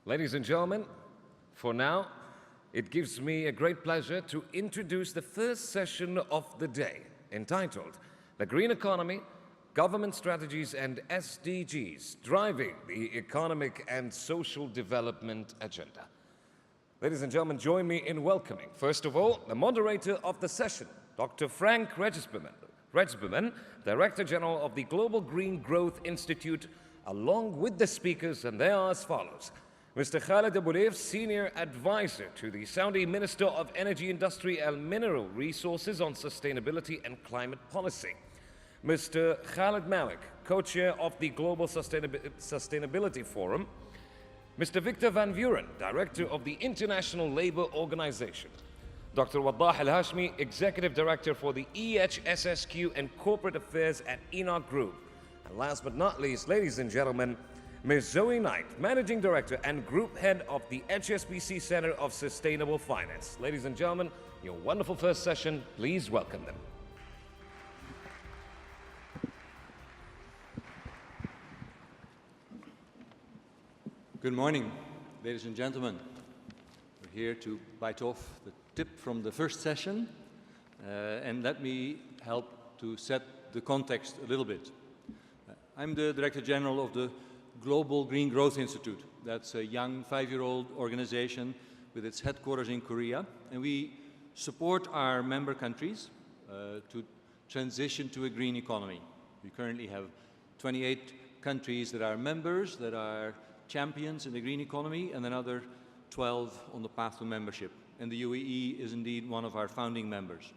Ladies and gentlemen, for now, it gives me a great pleasure to introduce the first session of the day, entitled The Green Economy, Government Strategies and SDGs, Driving the Economic and Social Development Agenda. Ladies and gentlemen, join me in welcoming, first of all, the moderator of the session, Dr. Frank Rijsberman, Director General of the Global Green Growth Institute, along with the speakers, and they are as follows. Mr. Khalid Abuleif, Senior Advisor to the Saudi Minister of Energy, Industry and Mineral Resources on Sustainability and Climate Policy. Mr. Khalid Malik, Co-Chair of the Global Sustainability Forum. Mr. Victor van Vuuren, Director of the International Labour Organization. Dr. Waddah Hashmi, Executive Director for the EHSSQ and Corporate Affairs at ENOC Group. And last but not least, ladies and gentlemen, Ms. Zoe Knight, Managing Director and Group Head of the HSBC Center of Sustainable Finance. Ladies and gentlemen, your wonderful first session, please welcome them. Good morning, ladies and gentlemen. We're here to bite off the tip from the first session, and let me help to set the context a little bit. I'm the Director General of the Global Green Growth Institute. That's a young 5-year-old organization with its headquarters in Korea, and we support our member countries to transition to a green economy. We currently have 28 countries that are members, that are champions in the green economy, and another 12 on the path to membership. And the UAE is indeed one of our founding members.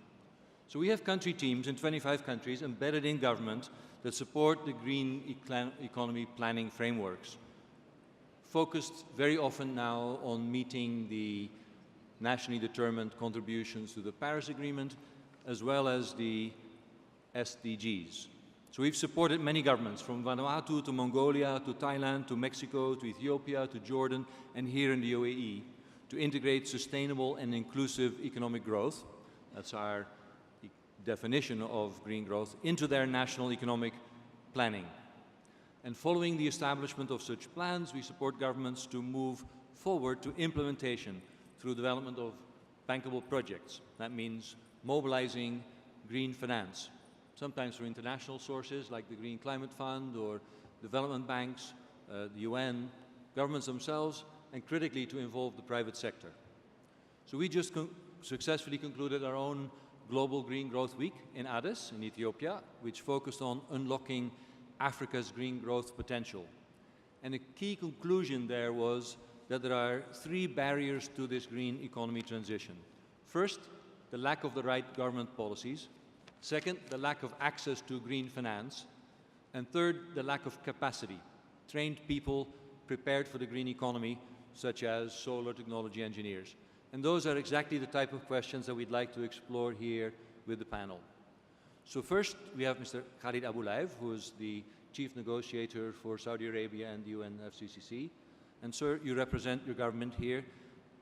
So we have country teams in 25 countries embedded in government that support the green economy planning frameworks, focused very often now on meeting the nationally determined contributions to the Paris Agreement, as well as the SDGs. So we've supported many governments, from Vanuatu to Mongolia, to Thailand, to Mexico, to Ethiopia, to Jordan, and here in the UAE, to integrate sustainable and inclusive economic growth. That's our definition of green growth, into their national economic planning. And following the establishment of such plans, we support governments to move forward to implementation through development of bankable projects. That means mobilizing green finance, sometimes through international sources like the Green Climate Fund or development banks, the UN, governments themselves, and critically to involve the private sector. So we just successfully concluded our own Global Green Growth Week in Addis, in Ethiopia, which focused on unlocking Africa's green growth potential. And a key conclusion there was that there are 3 barriers to this green economy transition. First, the lack of the right government policies. Second, the lack of access to green finance. And third, the lack of capacity, trained people prepared for the green economy, such as solar technology engineers. And those are exactly the type of questions that we'd like to explore here with the panel. So first, we have Mr. Khalid Abuleif, who is the Chief Negotiator for Saudi Arabia and the UNFCCC. And sir, you represent your government here.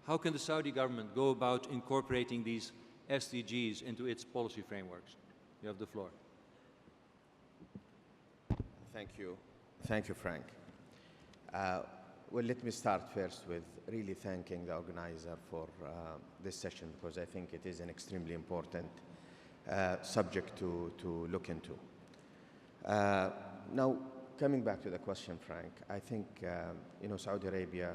How can the Saudi government go about incorporating these SDGs into its policy frameworks? You have the floor. Thank you. Thank you, Frank. Well, let me start first with really thanking the organizer for this session, because I think it is an extremely important subject to look into. Now, coming back to the question, Frank, I think, Saudi Arabia,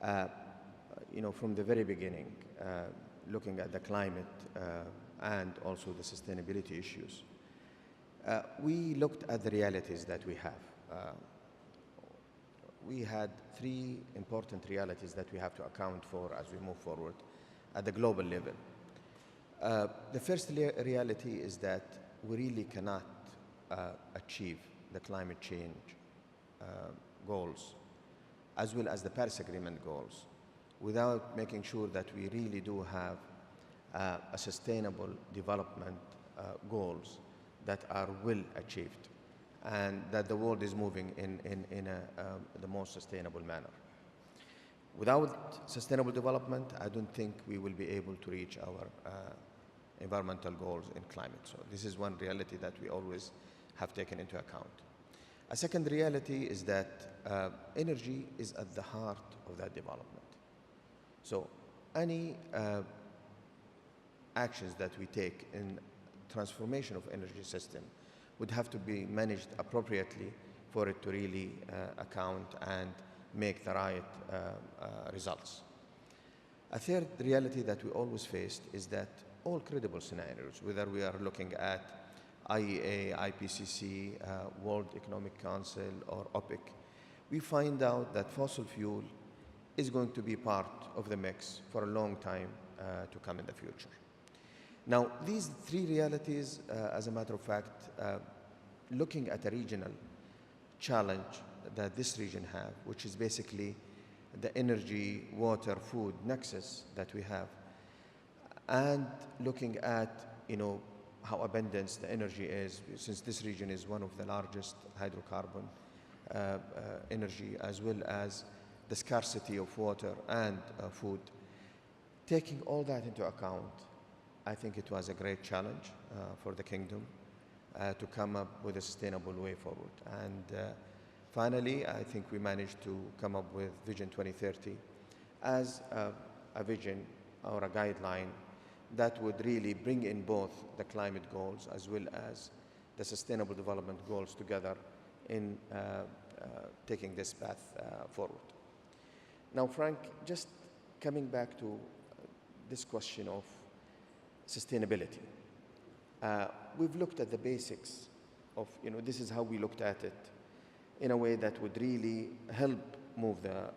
from the very beginning, looking at the climate and also the sustainability issues, we looked at the realities that we have. We had 3 important realities that we have to account for as we move forward at the global level. The first reality is that we really cannot achieve the climate change goals, as well as the Paris Agreement goals, without making sure that we really do have a sustainable development goals that are well achieved, and that the world is moving in the most sustainable manner. Without sustainable development, I don't think we will be able to reach our environmental goals in climate. So this is one reality that we always have taken into account. A second reality is that energy is at the heart of that development. So any actions that we take in transformation of energy system would have to be managed appropriately for it to really account and make the right results. A third reality that we always faced is that all credible scenarios, whether we are looking at IEA, IPCC, World Economic Council, or OPEC, we find out that fossil fuel is going to be part of the mix for a long time to come in the future. Now, these three realities, as a matter of fact, looking at a regional challenge that this region have, which is basically the energy, water, food nexus that we have, and looking at, how abundant the energy is, since this region is one of the largest hydrocarbon energy, as well as the scarcity of water and food. Taking all that into account, I think it was a great challenge for the kingdom to come up with a sustainable way forward. And finally, I think we managed to come up with Vision 2030 as a vision or a guideline that would really bring in both the climate goals as well as the sustainable development goals together in taking this path forward. Now, Frank, just coming back to this question of sustainability. We've looked at the basics of, this is how we looked at it in a way that would really help move the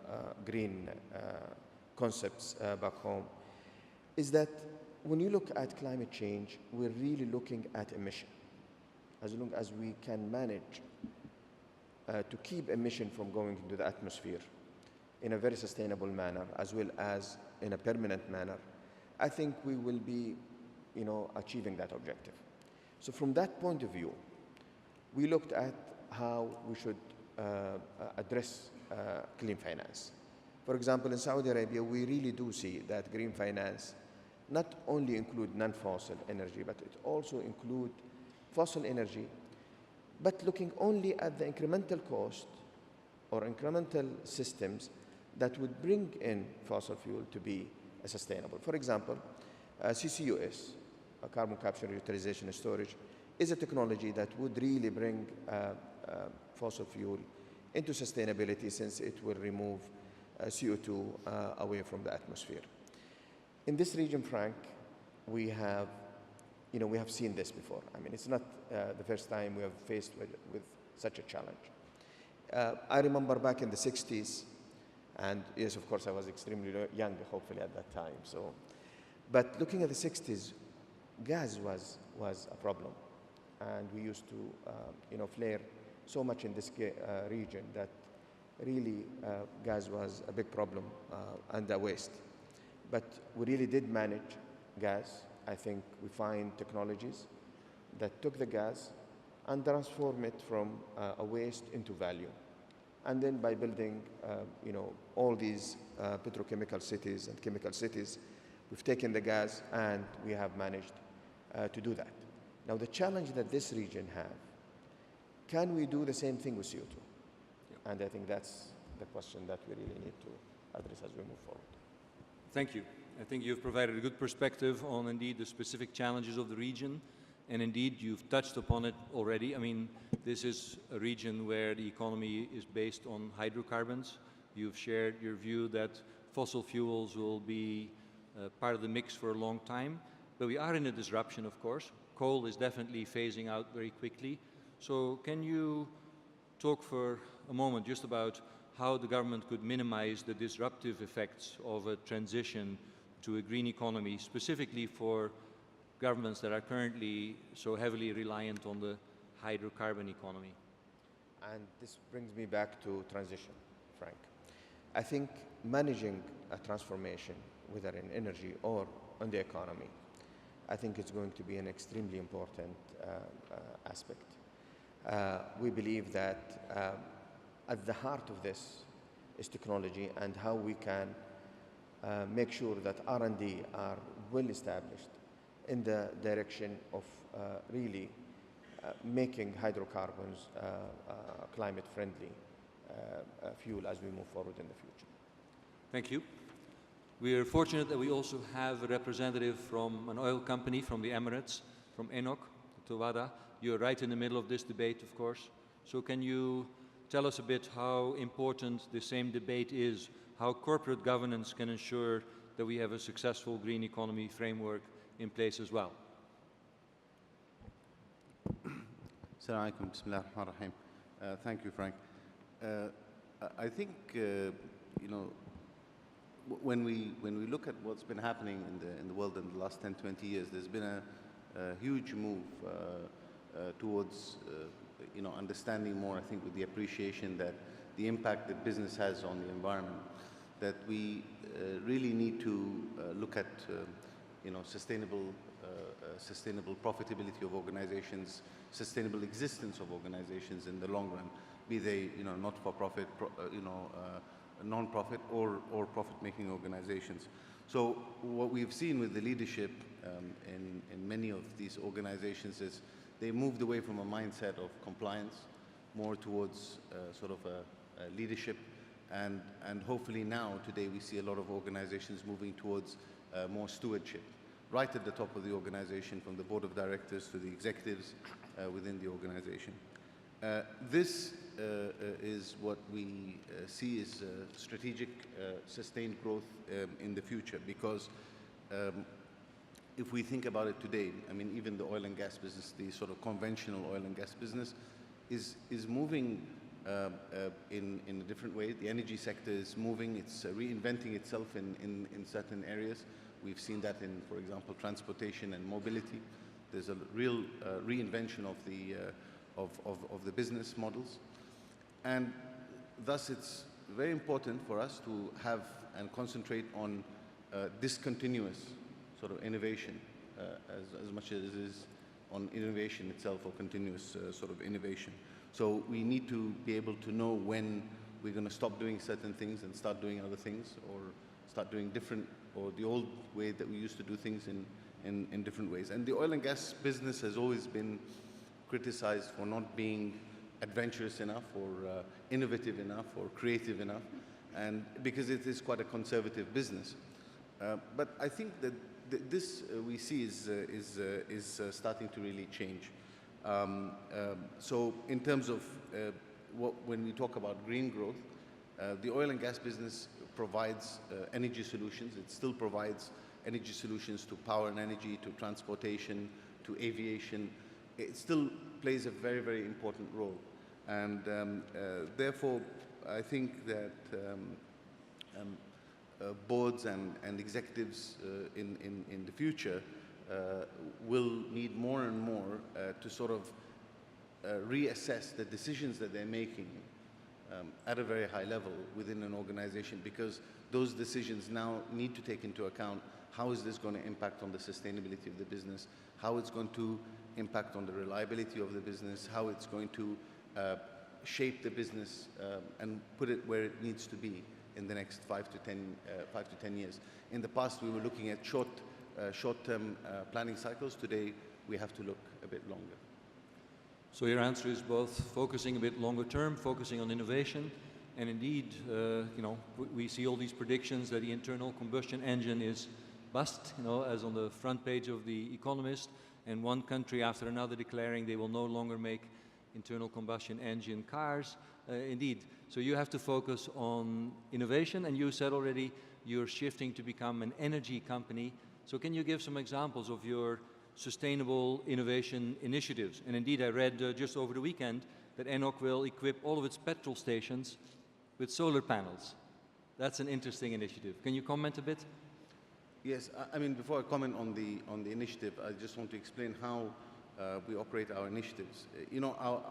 green concepts back home, is that when you look at climate change, we're really looking at emission. As long as we can manage to keep emission from going into the atmosphere in a very sustainable manner, as well as in a permanent manner, I think we will be, achieving that objective. So from that point of view, we looked at how we should address clean finance. For example, in Saudi Arabia, we really do see that green finance not only include non-fossil energy, but it also include fossil energy, but looking only at the incremental cost or incremental systems that would bring in fossil fuel to be sustainable. For example, CCUS, carbon capture, utilization, and storage, is a technology that would really bring fossil fuel into sustainability, since it will remove CO2 away from the atmosphere. In this region, Frank, we have seen this before. I mean, it's not the first time we have faced with such a challenge. I remember back in the 60s, and yes, of course, I was extremely young, hopefully, at that time. But looking at the 60s, gas was a problem. And we used to, flare so much in this region that really gas was a big problem and a waste. But we really did manage gas. I think we find technologies that took the gas and transform it from a waste into value. And then by building, all these petrochemical cities and chemical cities, we've taken the gas and we have managed to do that. Now, the challenge that this region have, can we do the same thing with CO2? Yeah. And I think that's the question that we really need to address as we move forward. Thank you. I think you've provided a good perspective on, indeed, the specific challenges of the region. And indeed, you've touched upon it already. I mean, this is a region where the economy is based on hydrocarbons. You've shared your view that fossil fuels will be part of the mix for a long time. But we are in a disruption, of course. Coal is definitely phasing out very quickly. So can you talk for a moment just about how the government could minimize the disruptive effects of a transition to a green economy, specifically for governments that are currently so heavily reliant on the hydrocarbon economy? And this brings me back to transition, Frank. I think managing a transformation, whether in energy or on the economy, I think it's going to be an extremely important aspect. We believe that at the heart of this is technology and how we can make sure that R&D are well established in the direction of really making hydrocarbons climate-friendly fuel as we move forward in the future. Thank you. We are fortunate that we also have a representative from an oil company from the Emirates, from ENOC, to Waddah. You're right in the middle of this debate, of course. So can you tell us a bit how important the same debate is, how corporate governance can ensure that we have a successful green economy framework in place as well? Assalamu alaikum, bismillah ar-Rahman ar-Rahim. Thank you, Frank. I think, you know, when we look at what's been happening in the world in the last 10, 20 years, there's been a huge move towards, you know, understanding more, I think, with the appreciation that the impact that business has on the environment, that we really need to look at, you know, sustainable profitability of organizations, sustainable existence of organizations in the long run, be they, you know, not-for-profit, non-profit or profit-making organizations. So what we've seen with the leadership in many of these organizations is they moved away from a mindset of compliance more towards sort of a leadership, and hopefully now today we see a lot of organizations moving towards more stewardship, right at the top of the organization, from the board of directors to the executives within the organization. This is what we see as strategic sustained growth in the future, because if we think about it today, I mean, even the oil and gas business, the sort of conventional oil and gas business is moving in a different way. The energy sector is moving, it's reinventing itself in certain areas. We've seen that in, for example, transportation and mobility. There's a real reinvention of the business models. And thus it's very important for us to have and concentrate on discontinuous sort of innovation as much as it is on innovation itself, or continuous sort of innovation. So we need to be able to know when we're going to stop doing certain things and start doing other things, or start doing different, or the old way that we used to do things in different ways. And the oil and gas business has always been criticized for not being adventurous enough, or innovative enough, or creative enough, and because it is quite a conservative business. But I think that this we see is starting to really change. So in terms of when we talk about green growth, the oil and gas business provides energy solutions. It still provides energy solutions to power and energy, to transportation, to aviation. It still plays a very, very important role. And therefore, I think that boards and executives in the future will need more and more to sort of reassess the decisions that they're making at a very high level within an organization, because those decisions now need to take into account how is this going to impact on the sustainability of the business, how it's going to impact on the reliability of the business, how it's going to shape the business and put it where it needs to be in the next 5 to 10 years. In the past, we were looking at short-term planning cycles. Today, we have to look a bit longer. So your answer is both focusing a bit longer term, focusing on innovation, and indeed, you know, we see all these predictions that the internal combustion engine is bust, you know, as on the front page of The Economist, and one country after another declaring they will no longer make internal combustion engine cars. Indeed, so you have to focus on innovation, and you said already you're shifting to become an energy company. So can you give some examples of your sustainable innovation initiatives? And indeed, I read just over the weekend that ENOC will equip all of its petrol stations with solar panels. That's an interesting initiative. Can you comment a bit? Yes, I mean, before I comment on the initiative, I just want to explain how we operate our initiatives. You know,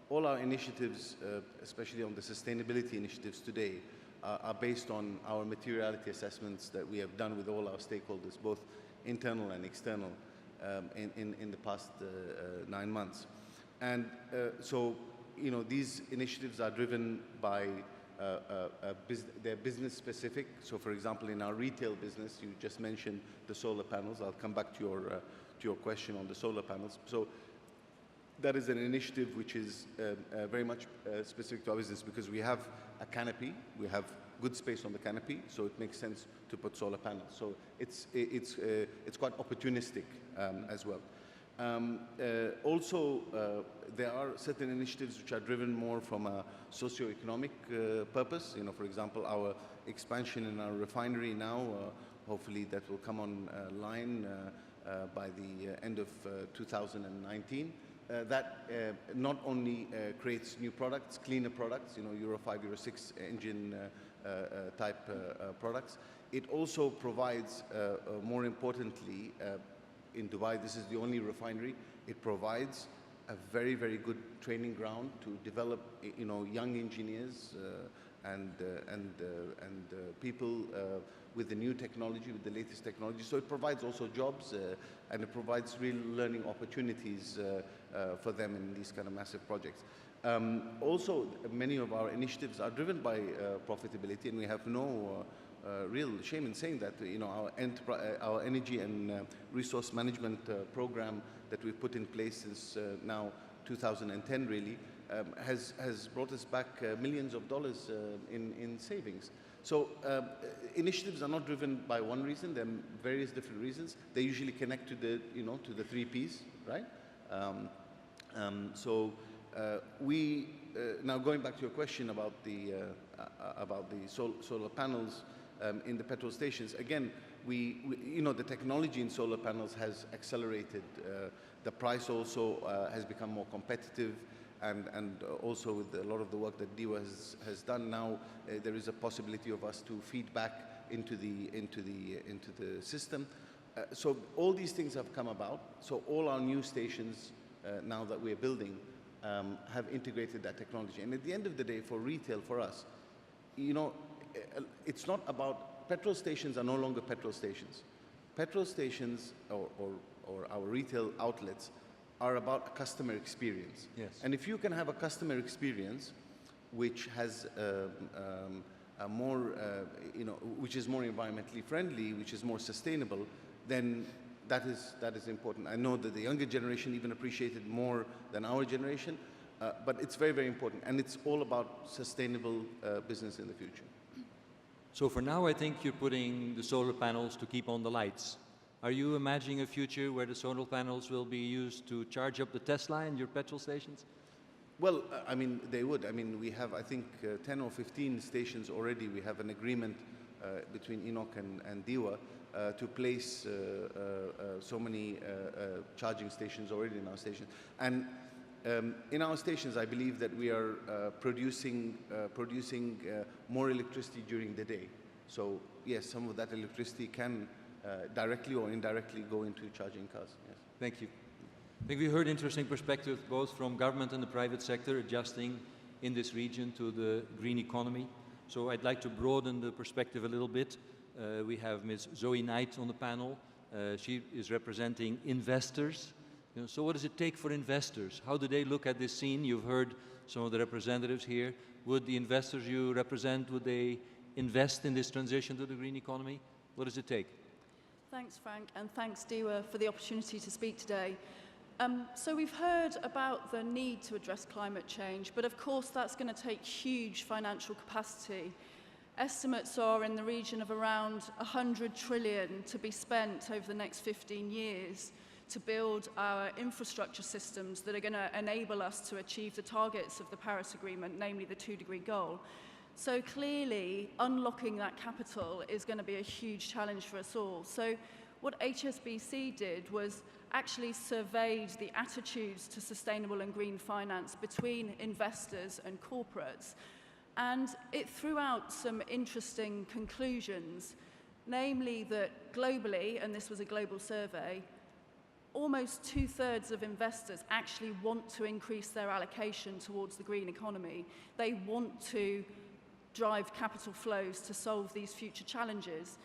all our initiatives, especially on the sustainability initiatives today, are based on our materiality assessments that we have done with all our stakeholders, both internal and external, in the past 9 months. And so, you know, these initiatives are driven by they're business specific. So, for example, in our retail business, you just mentioned the solar panels. I'll come back to your question on the solar panels. So, that is an initiative which is very much specific to our business because we have a canopy, we have good space on the canopy, so it makes sense to put solar panels. So it's quite opportunistic as well. Also, there are certain initiatives which are driven more from a socio-economic purpose. You know, for example, our expansion in our refinery now, hopefully that will come online by the end of 2019. That not only creates new products, cleaner products, you know, Euro 5, Euro 6 engine type products. It also provides, more importantly, in Dubai, this is the only refinery, it provides a very, very good training ground to develop, you know, young engineers and people with the new technology, with the latest technology. So it provides also jobs and it provides real learning opportunities for them in these kind of massive projects. Also, many of our initiatives are driven by profitability, and we have no real shame in saying that. You know, our energy and resource management program that we've put in place since now 2010 really has brought us back millions of dollars in savings. So initiatives are not driven by one reason. There are various different reasons. They usually connect to the, you know, to the 3 Ps, right? Now going back to your question about the solar panels in the petrol stations, again, you know, the technology in solar panels has accelerated. The price also has become more competitive, and also with a lot of the work that DIWA has done now, there is a possibility of us to feed back into the system. So all these things have come about. So all our new stations now that we're building have integrated that technology. And at the end of the day, for retail, for us, you know, it's not about, petrol stations are no longer petrol stations. Petrol stations or our retail outlets are about a customer experience. Yes. And if you can have a customer experience which has a more, you know, which is more environmentally friendly, which is more sustainable, then that is important. I know that the younger generation even appreciate it more than our generation, but it's very, very important. And it's all about sustainable business in the future. So for now, I think you're putting the solar panels to keep on the lights. Are you imagining a future where the solar panels will be used to charge up the Tesla in your petrol stations? Well, I mean, they would. I mean, we have, I think, 10 or 15 stations already. We have an agreement between ENOC and DIWA to place so many charging stations already in our stations. And in our stations, I believe that we are producing more electricity during the day. So, yes, some of that electricity can directly or indirectly go into charging cars. Yes. Thank you. I think we heard interesting perspectives both from government and the private sector adjusting in this region to the green economy. So I'd like to broaden the perspective a little bit. We have Ms. Zoe Knight on the panel. She is representing investors. You know, so what does it take for investors? How do they look at this scene? You've heard some of the representatives here. Would the investors you represent, would they invest in this transition to the green economy? What does it take? Thanks, Frank, and thanks, DIWA, for the opportunity to speak today. So we've heard about the need to address climate change, but of course that's going to take huge financial capacity. Estimates are in the region of around 100 trillion to be spent over the next 15 years to build our infrastructure systems that are going to enable us to achieve the targets of the Paris Agreement, namely the 2-degree goal. So clearly, unlocking that capital is going to be a huge challenge for us all. So what HSBC did was actually surveyed the attitudes to sustainable and green finance between investors and corporates. And it threw out some interesting conclusions, namely that globally, and this was a global survey, almost 2/3 of investors actually want to increase their allocation towards the green economy. They want to drive capital flows to solve these future challenges.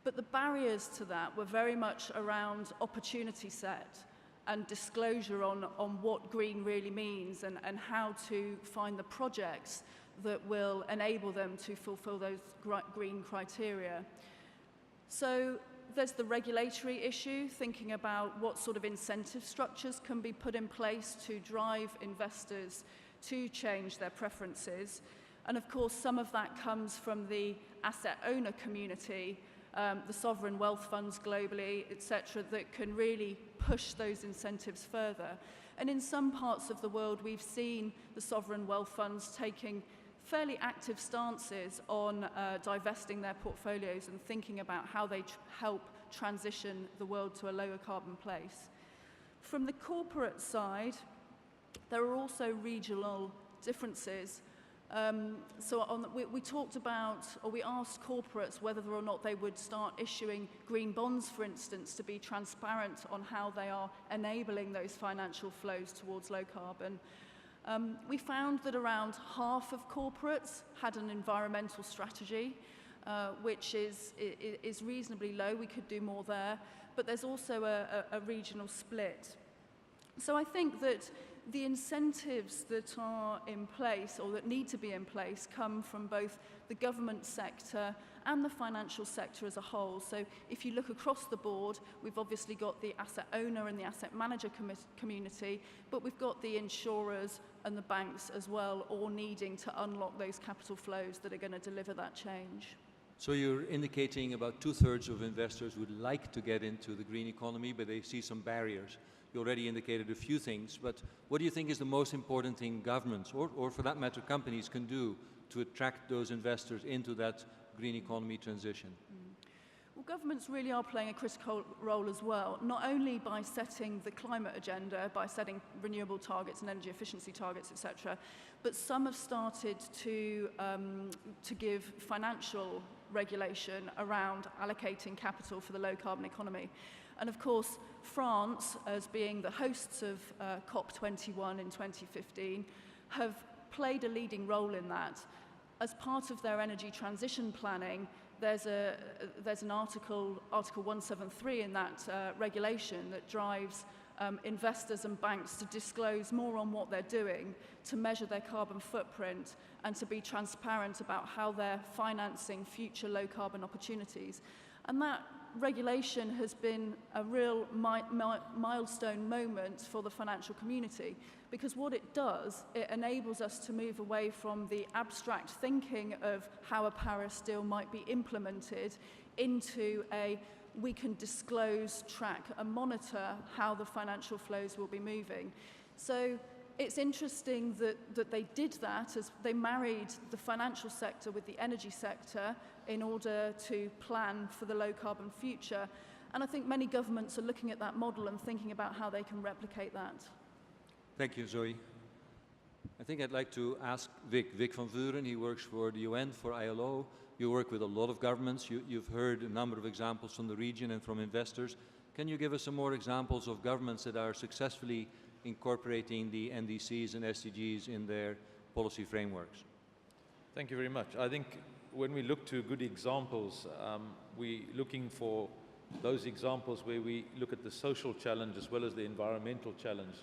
But the barriers to that were very much around opportunity set and disclosure on what green really means and how to find the projects that will enable them to fulfill those green criteria. So there's the regulatory issue, thinking about what sort of incentive structures can be put in place to drive investors to change their preferences. And of course, some of that comes from the asset owner community, the sovereign wealth funds globally, etc., that can really push those incentives further. And in some parts of the world, we've seen the sovereign wealth funds taking fairly active stances on divesting their portfolios and thinking about how they help transition the world to a lower carbon place. From the corporate side, there are also regional differences. We talked about, or we asked corporates whether or not they would start issuing green bonds, for instance, to be transparent on how they are enabling those financial flows towards low carbon. We found that around half of corporates had an environmental strategy, which is reasonably low. We could do more there, but there's also a regional split. So I think that the incentives that are in place, or that need to be in place, come from both the government sector and the financial sector as a whole. So if you look across the board, we've obviously got the asset owner and the asset manager community, but we've got the insurers and the banks as well, all needing to unlock those capital flows that are going to deliver that change. So you're indicating about 2/3 of investors would like to get into the green economy, but they see some barriers. You already indicated a few things, but what do you think is the most important thing governments, or for that matter companies, can do to attract those investors into that green economy transition? Well, governments really are playing a critical role as well, not only by setting the climate agenda, by setting renewable targets and energy efficiency targets, etc., but some have started to give financial regulation around allocating capital for the low carbon economy. And of course, France, as being the hosts of COP21 in 2015, have played a leading role in that. As part of their energy transition planning, there's an Article 173 in that regulation that drives investors and banks to disclose more on what they're doing, to measure their carbon footprint, and to be transparent about how they're financing future low carbon opportunities. And that regulation has been a real milestone moment for the financial community, because what it does, it enables us to move away from the abstract thinking of how a Paris deal might be implemented into we can disclose, track and monitor how the financial flows will be moving. So it's interesting that they did that, as they married the financial sector with the energy sector in order to plan for the low carbon future. And I think many governments are looking at that model and thinking about how they can replicate that. Thank you, Zoe. I think I'd like to ask Vic van Vuuren. He works for the UN, for ILO. You work with a lot of governments. You've heard a number of examples from the region and from investors. Can you give us some more examples of governments that are successfully incorporating the NDCs and SDGs in their policy frameworks? Thank you very much. I think when we look to good examples, we're looking for those examples where we look at the social challenge as well as the environmental challenge,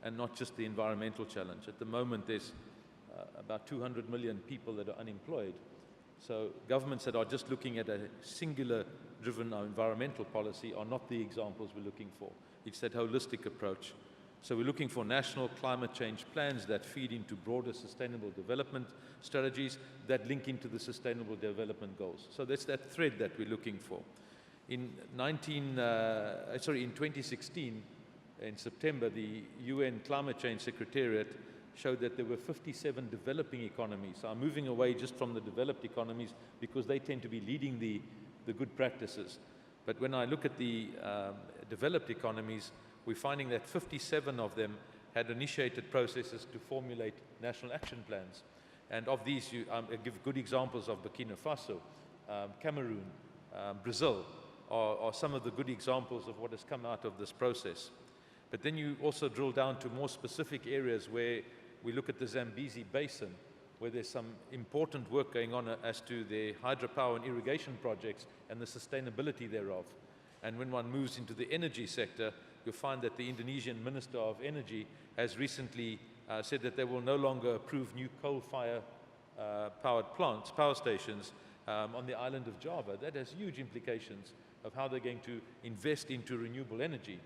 and not just the environmental challenge. At the moment, there's about 200 million people that are unemployed. So governments that are just looking at a singular-driven environmental policy are not the examples we're looking for. It's that holistic approach. So we're looking for national climate change plans that feed into broader sustainable development strategies that link into the sustainable development goals. So that's that thread that we're looking for. In 2016, in September, the UN Climate Change Secretariat showed that there were 57 developing economies. So I'm moving away just from the developed economies because they tend to be leading the good practices. But when I look at the developed economies, we're finding that 57 of them had initiated processes to formulate national action plans. And of these, I give good examples of Burkina Faso, Cameroon, Brazil are some of the good examples of what has come out of this process. But then you also drill down to more specific areas where we look at the Zambezi Basin, where there's some important work going on as to the hydropower and irrigation projects and the sustainability thereof. And when one moves into the energy sector, you'll find that the Indonesian Minister of Energy has recently said that they will no longer approve new coal-fired power stations on the island of Java. That has huge implications of how they're going to invest into renewable energy.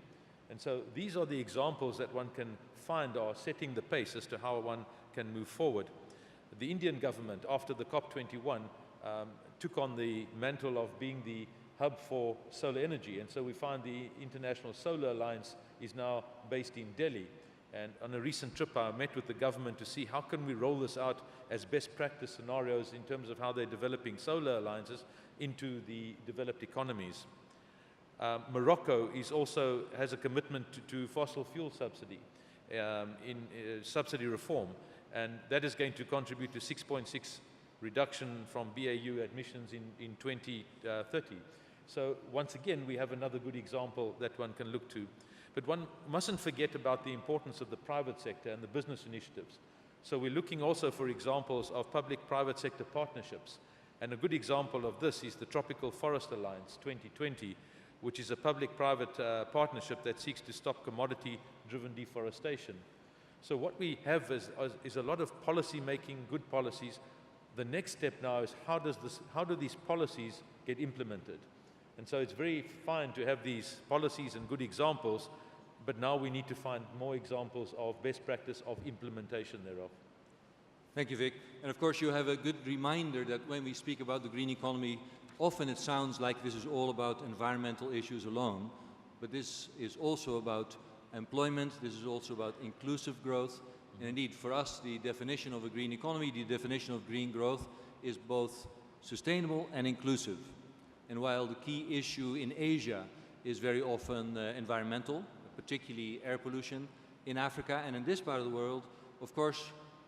And so these are the examples that one can find are setting the pace as to how one can move forward. The Indian government, after the COP21, took on the mantle of being the hub for solar energy. And so we find the International Solar Alliance is now based in Delhi. And on a recent trip, I met with the government to see how can we roll this out as best practice scenarios in terms of how they're developing solar alliances into the developed economies. Morocco has a commitment to fossil fuel subsidy, subsidy reform, and that is going to contribute to 6.6 reduction from BAU emissions in 2030. So once again, we have another good example that one can look to. But one mustn't forget about the importance of the private sector and the business initiatives. So we're looking also for examples of public-private sector partnerships. And a good example of this is the Tropical Forest Alliance 2020, which is a public-private partnership that seeks to stop commodity-driven deforestation. So what we have is a lot of policy making, good policies. The next step now is how do these policies get implemented? And so it's very fine to have these policies and good examples, but now we need to find more examples of best practice of implementation thereof. Thank you, Vic. And of course, you have a good reminder that when we speak about the green economy, often it sounds like this is all about environmental issues alone, but this is also about employment, this is also about inclusive growth. And indeed, for us, the definition of a green economy, the definition of green growth is both sustainable and inclusive. And while the key issue in Asia is very often environmental, particularly air pollution, in Africa and in this part of the world, of course,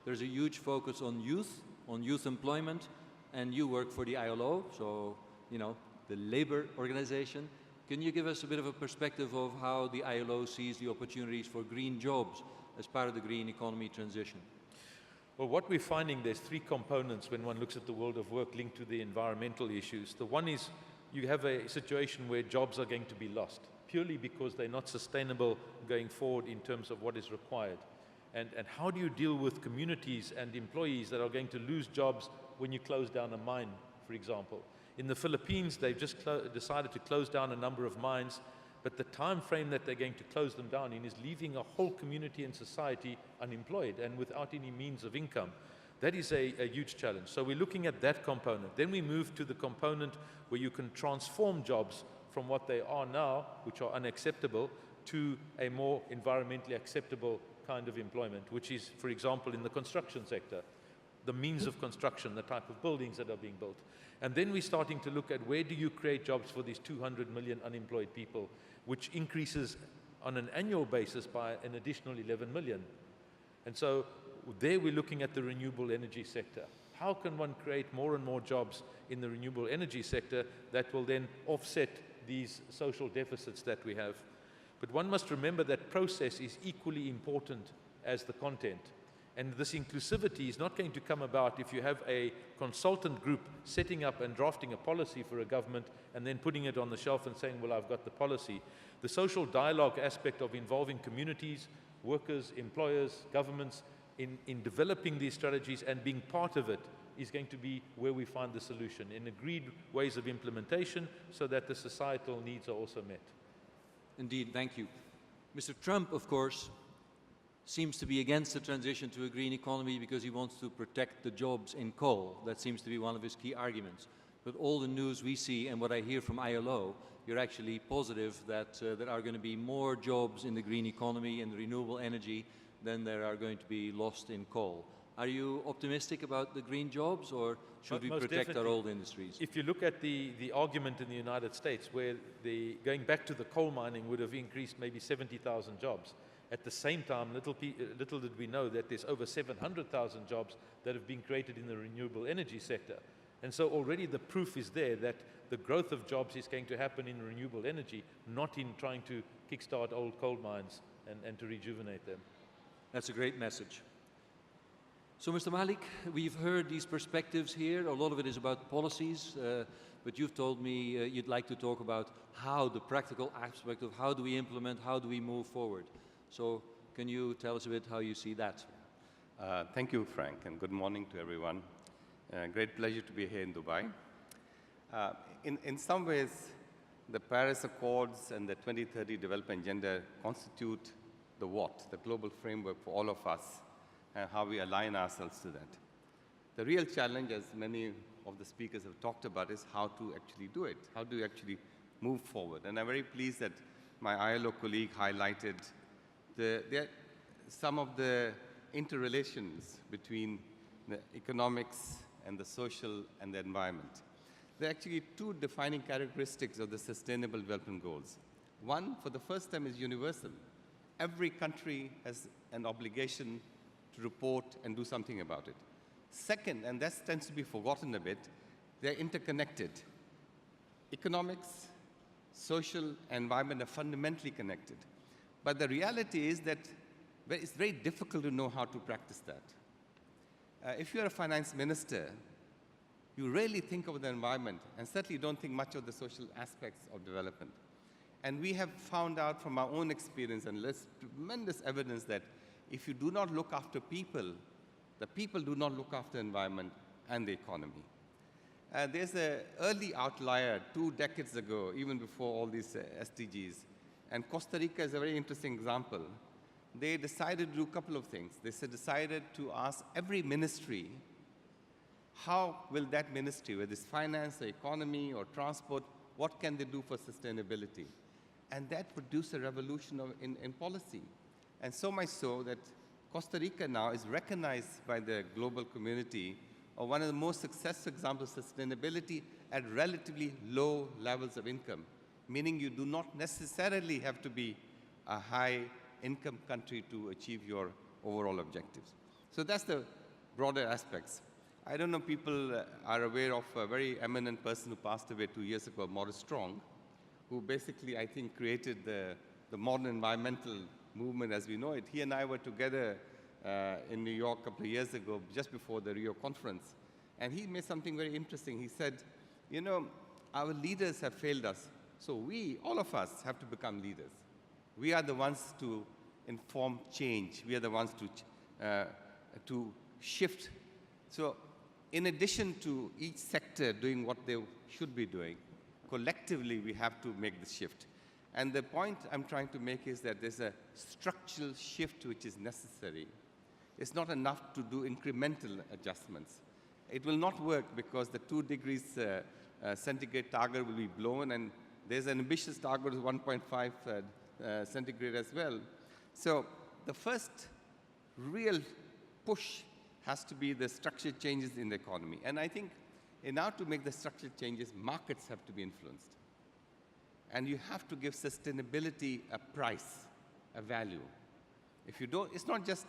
there's a huge focus on youth employment, and you work for the ILO, so, you know, the labor organization. Can you give us a bit of a perspective of how the ILO sees the opportunities for green jobs as part of the green economy transition? Well, what we're finding, there's three components when one looks at the world of work linked to the environmental issues. The one is you have a situation where jobs are going to be lost, purely because they're not sustainable going forward in terms of what is required. And how do you deal with communities and employees that are going to lose jobs when you close down a mine, for example? In the Philippines, they've just decided to close down a number of mines, but the time frame that they're going to close them down in is leaving a whole community and society unemployed and without any means of income. That is a huge challenge. So we're looking at that component. Then we move to the component where you can transform jobs from what they are now, which are unacceptable, to a more environmentally acceptable kind of employment, which is, for example, in the construction sector, the means of construction, the type of buildings that are being built. And then we're starting to look at where do you create jobs for these 200 million unemployed people, which increases on an annual basis by an additional 11 million. And so there we're looking at the renewable energy sector. How can one create more and more jobs in the renewable energy sector that will then offset these social deficits that we have? But one must remember that process is equally important as the content. And this inclusivity is not going to come about if you have a consultant group setting up and drafting a policy for a government and then putting it on the shelf and saying, well, I've got the policy. The social dialogue aspect of involving communities, workers, employers, governments in developing these strategies and being part of it is going to be where we find the solution, in agreed ways of implementation so that the societal needs are also met. Indeed, thank you. Mr. Trump, of course, seems to be against the transition to a green economy because he wants to protect the jobs in coal. That seems to be one of his key arguments. But all the news we see and what I hear from ILO, you're actually positive that there are going to be more jobs in the green economy and renewable energy than there are going to be lost in coal. Are you optimistic about the green jobs, or should we protect our old industries? If you look at the argument in the United States, where going back to the coal mining would have increased maybe 70,000 jobs, at the same time, little did we know that there's over 700,000 jobs that have been created in the renewable energy sector. And so already the proof is there that the growth of jobs is going to happen in renewable energy, not in trying to kickstart old coal mines and to rejuvenate them. That's a great message. So, Mr. Malik, we've heard these perspectives here. A lot of it is about policies, but you've told me you'd like to talk about how the practical aspect of how do we implement, how do we move forward. So, can you tell us a bit how you see that? Thank you, Frank, and good morning to everyone. Great pleasure to be here in Dubai. In some ways, the Paris Accords and the 2030 Development Agenda constitute the what, the global framework for all of us, and how we align ourselves to that. The real challenge, as many of the speakers have talked about, is how to actually do it. How do you actually move forward? And I'm very pleased that my ILO colleague highlighted some of the interrelations between the economics and the social and the environment. There are actually two defining characteristics of the Sustainable Development Goals. One, for the first time, is universal. Every country has an obligation to report and do something about it. Second, and that tends to be forgotten a bit, they're interconnected. Economics, social, and environment are fundamentally connected. But the reality is that it's very difficult to know how to practice that. If you're a finance minister, you rarely think of the environment, and certainly don't think much of the social aspects of development. And we have found out from our own experience, and there's tremendous evidence that if you do not look after people, the people do not look after the environment and the economy. There's an early outlier 2 decades ago, even before all these SDGs. And Costa Rica is a very interesting example. They decided to do a couple of things. They decided to ask every ministry, how will that ministry, whether it's finance, or economy, or transport, what can they do for sustainability? And that produced a revolution in policy. And so much so that Costa Rica now is recognized by the global community as one of the most successful examples of sustainability at relatively low levels of income, meaning you do not necessarily have to be a high-income country to achieve your overall objectives. So that's the broader aspects. I don't know if people are aware of a very eminent person who passed away 2 years ago, Maurice Strong, who basically, I think, created the modern environmental movement as we know it. He and I were together in New York a couple of years ago, just before the Rio conference. And he made something very interesting. He said, you know, our leaders have failed us. So we, all of us, have to become leaders. We are the ones to inform change. We are the ones to shift. So in addition to each sector doing what they should be doing, collectively we have to make the shift. And the point I'm trying to make is that there's a structural shift which is necessary. It's not enough to do incremental adjustments. It will not work because the 2 degrees centigrade target will be blown, and there's an ambitious target of 1.5 centigrade as well. So the first real push has to be the structural changes in the economy. And I think in order to make the structural changes, markets have to be influenced. And you have to give sustainability a price, a value. If you don't, it's not just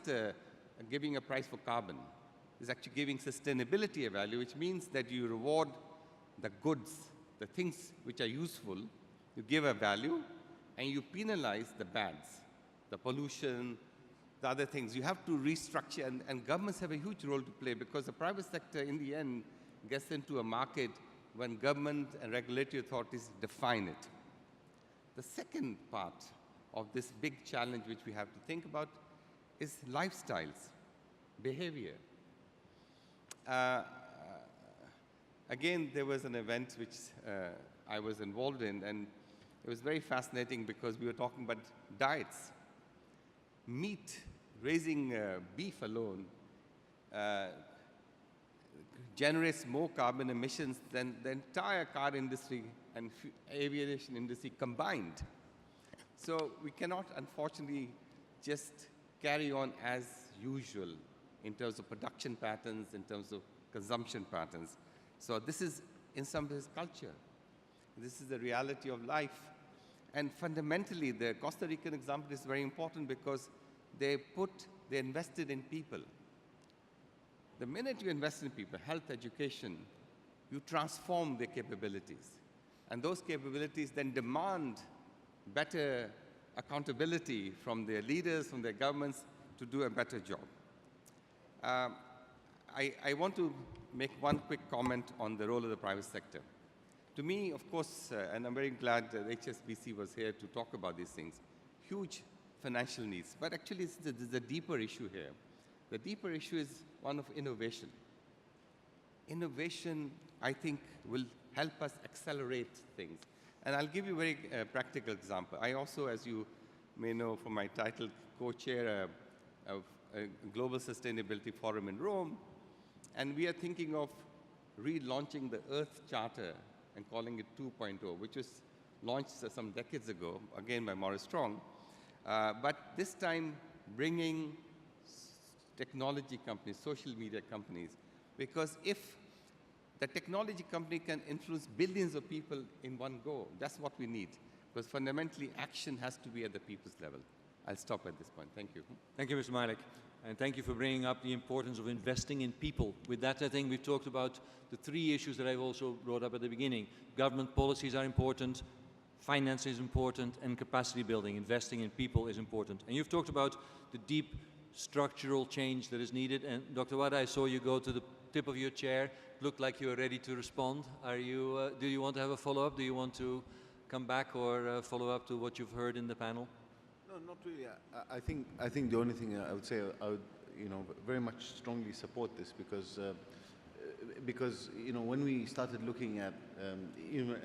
giving a price for carbon. It's actually giving sustainability a value, which means that you reward the goods, the things which are useful, you give a value, and you penalize the bads, the pollution, the other things. You have to restructure, and governments have a huge role to play because the private sector, in the end, gets into a market when government and regulatory authorities define it. The second part of this big challenge which we have to think about is lifestyles, behavior. Again, there was an event which I was involved in, and it was very fascinating because we were talking about diets. Meat, raising beef alone, generates more carbon emissions than the entire car industry and aviation industry combined. So we cannot, unfortunately, just carry on as usual in terms of production patterns, in terms of consumption patterns. So this is, in some ways, culture. This is the reality of life. And fundamentally, the Costa Rican example is very important because they invested in people. The minute you invest in people, health, education, you transform their capabilities. And those capabilities then demand better accountability from their leaders, from their governments, to do a better job. I want to make one quick comment on the role of the private sector. To me, of course, and I'm very glad that HSBC was here to talk about these things, huge financial needs. But actually, there's a deeper issue here. The deeper issue is one of innovation. Innovation, I think, will help us accelerate things. And I'll give you a very practical example. I also, as you may know from my title, co-chair a global sustainability forum in Rome. And we are thinking of relaunching the Earth Charter and calling it 2.0, which was launched some decades ago, again by Maurice Strong. But this time bringing technology companies, social media companies, because if the technology company can influence billions of people in one go, that's what we need. Because fundamentally, action has to be at the people's level. I'll stop at this point. Thank you. Thank you, Mr. Malik. And thank you for bringing up the importance of investing in people. With that, I think we've talked about the three issues that I've also brought up at the beginning. Government policies are important, finance is important, and capacity building, investing in people is important. And you've talked about the deep structural change that is needed. And Dr. Waddah, I saw you go to the tip of your chair. Looked like you were ready to respond. Are you, do you want to have a follow-up? Do you want to come back or follow up to what you've heard in the panel? No, not really. I think the only thing I would say, I would, very much strongly support this because when we started looking at even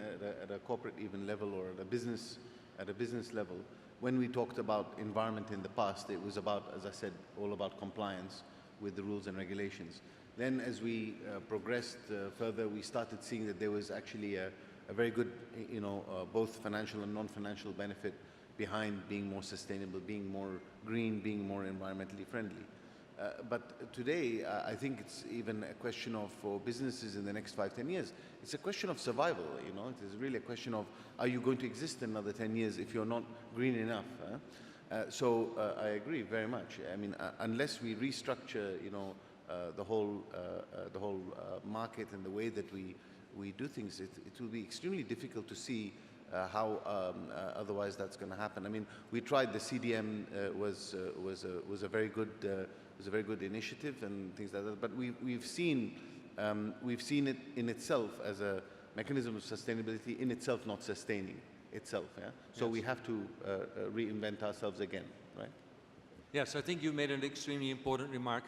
at a corporate even level or at a business level, when we talked about environment in the past, it was about, as I said, all about compliance with the rules and regulations. Then as we progressed further, we started seeing that there was actually a very good, both financial and non-financial benefit behind being more sustainable, being more green, being more environmentally friendly. But today, I think it's even a question of, for businesses in the next 5-10 years, it's a question of survival, It is really a question of, are you going to exist in another 10 years if you're not green enough? So I agree very much. I mean, unless we restructure, the whole market and the way that we do things, it will be extremely difficult to see how otherwise that's going to happen. I mean, we tried the CDM was a very good initiative and things like that. But we've seen it in itself as a mechanism of sustainability in itself not sustaining itself. Yeah. So yes. We have to reinvent ourselves again, right? Yes, I think you made an extremely important remark.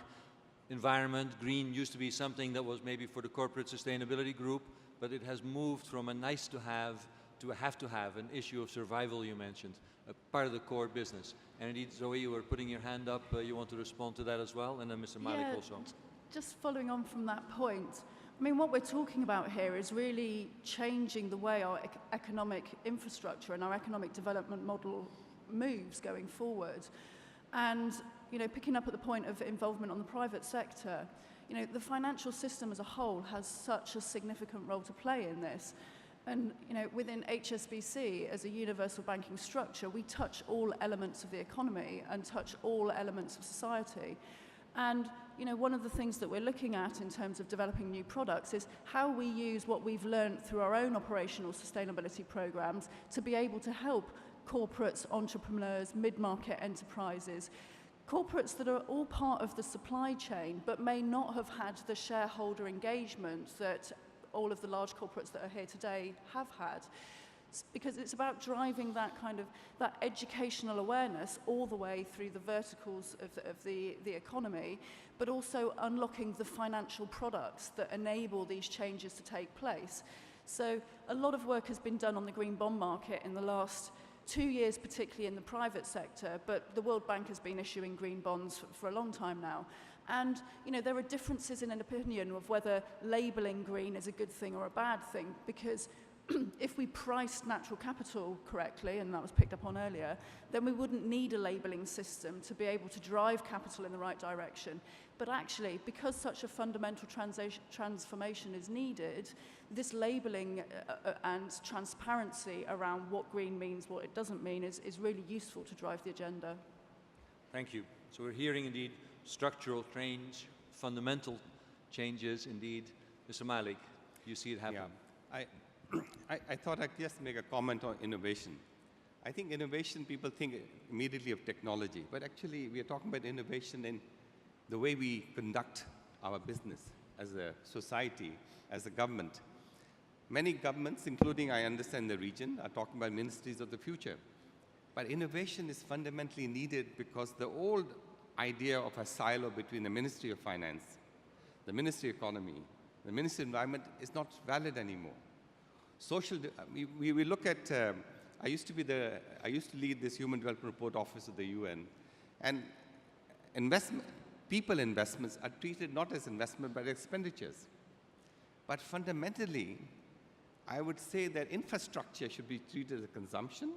Environment, green used to be something that was maybe for the corporate sustainability group, but it has moved from a nice to have to a have to have, an issue of survival you mentioned, a part of the core business. And indeed, Zoe, you were putting your hand up, you want to respond to that as well, and then Mr. Malik also. Just following on from that point, I mean, what we're talking about here is really changing the way our economic infrastructure and our economic development model moves going forward. And, picking up at the point of involvement on the private sector, the financial system as a whole has such a significant role to play in this. And, within HSBC, as a universal banking structure, we touch all elements of the economy and touch all elements of society. And, one of the things that we're looking at in terms of developing new products is how we use what we've learned through our own operational sustainability programs to be able to help corporates, entrepreneurs, mid-market enterprises, corporates that are all part of the supply chain but may not have had the shareholder engagement that all of the large corporates that are here today have had. Because it's about driving that that educational awareness all the way through the verticals of the economy, but also unlocking the financial products that enable these changes to take place. So a lot of work has been done on the green bond market in the last 2 years, particularly in the private sector, but the World Bank has been issuing green bonds for a long time now. And, there are differences in an opinion of whether labelling green is a good thing or a bad thing, because if we priced natural capital correctly, and that was picked up on earlier, then we wouldn't need a labelling system to be able to drive capital in the right direction. But actually, because such a fundamental transformation is needed, this labelling and transparency around what green means, what it doesn't mean, is really useful to drive the agenda. Thank you. So we're hearing indeed structural change, fundamental changes indeed. Mr. Malik, you see it happen. Yeah. I thought I'd just make a comment on innovation. I think innovation, people think immediately of technology, but actually we are talking about innovation in the way we conduct our business as a society, as a government. Many governments, including I understand the region, are talking about ministries of the future. But innovation is fundamentally needed because the old idea of a silo between the Ministry of Finance, the Ministry of Economy, the Ministry of Environment is not valid anymore. We look at, I used to lead this Human Development Report Office of the UN, and people investments are treated not as investment but expenditures. But fundamentally, I would say that infrastructure should be treated as a consumption,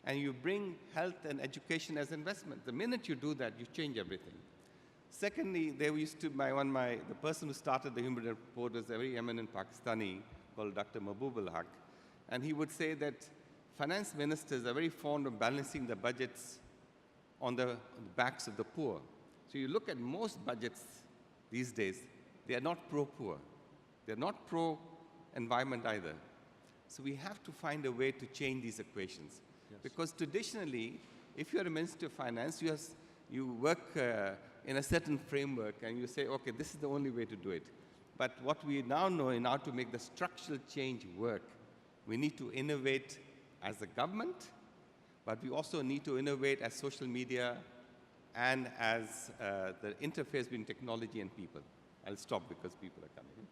and you bring health and education as investment. The minute you do that, you change everything. Secondly, the person who started the Human Development Report was a very eminent Pakistani called Dr. Mahbub al-Haq, and he would say that finance ministers are very fond of balancing the budgets on the backs of the poor. So you look at most budgets these days, they are not pro-poor. They're not pro-environment either. So we have to find a way to change these equations. Yes. Because traditionally, if you're a Minister of Finance, you work in a certain framework and you say, okay, this is the only way to do it. But what we now know, in order to make the structural change work, we need to innovate as a government, but we also need to innovate as social media and as the interface between technology and people. I'll stop because people are coming.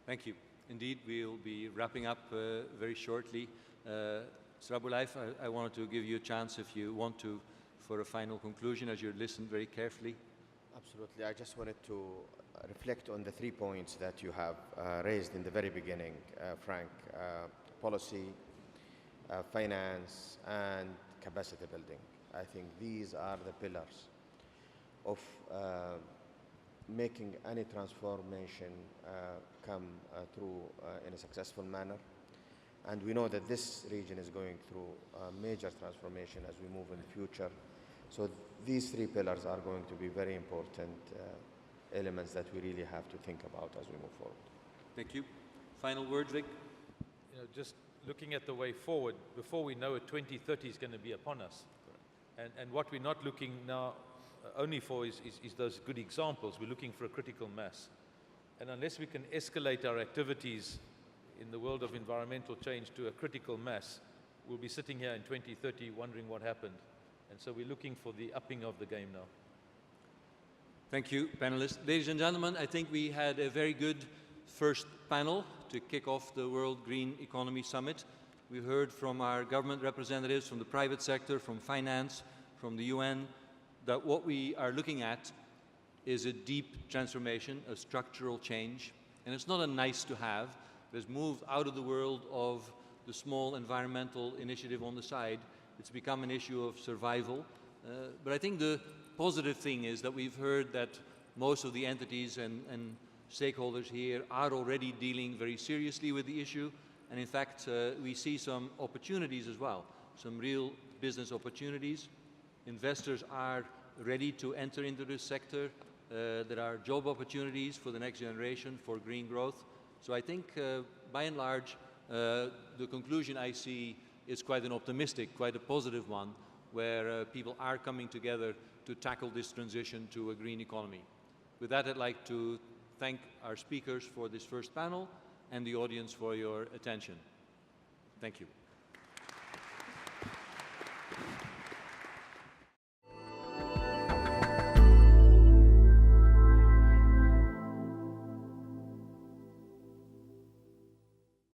Thank you. Indeed, we'll be wrapping up very shortly. Sir Abuleif, I wanted to give you a chance if you want to, for a final conclusion, as you listened very carefully. Absolutely. I just wanted to reflect on the 3 points that you have raised in the very beginning, Frank. Policy, finance, and capacity building. I think these are the pillars of making any transformation come through in a successful manner. And we know that this region is going through a major transformation as we move in the future. So these 3 pillars are going to be very important elements that we really have to think about as we move forward. Thank you. Final word, Vic? Just looking at the way forward, before we know it, 2030 is going to be upon us. And what we're not looking now only for is those good examples. We're looking for a critical mass. And unless we can escalate our activities in the world of environmental change to a critical mass, we'll be sitting here in 2030 wondering what happened. And so we're looking for the upping of the game now. Thank you, panelists. Ladies and gentlemen, I think we had a very good first panel to kick off the World Green Economy Summit. We heard from our government representatives, from the private sector, from finance, from the UN, that what we are looking at is a deep transformation, a structural change. And it's not a nice to have. It's moved out of the world of the small environmental initiative on the side. It's become an issue of survival. But I think the positive thing is that we've heard that most of the entities and stakeholders here are already dealing very seriously with the issue. And in fact, we see some opportunities as well, some real business opportunities. Investors are ready to enter into this sector. There are job opportunities for the next generation for green growth. So I think, by and large, the conclusion I see is quite an optimistic, quite a positive one, where people are coming together to tackle this transition to a green economy. With that, I'd like to thank our speakers for this first panel and the audience for your attention. Thank you.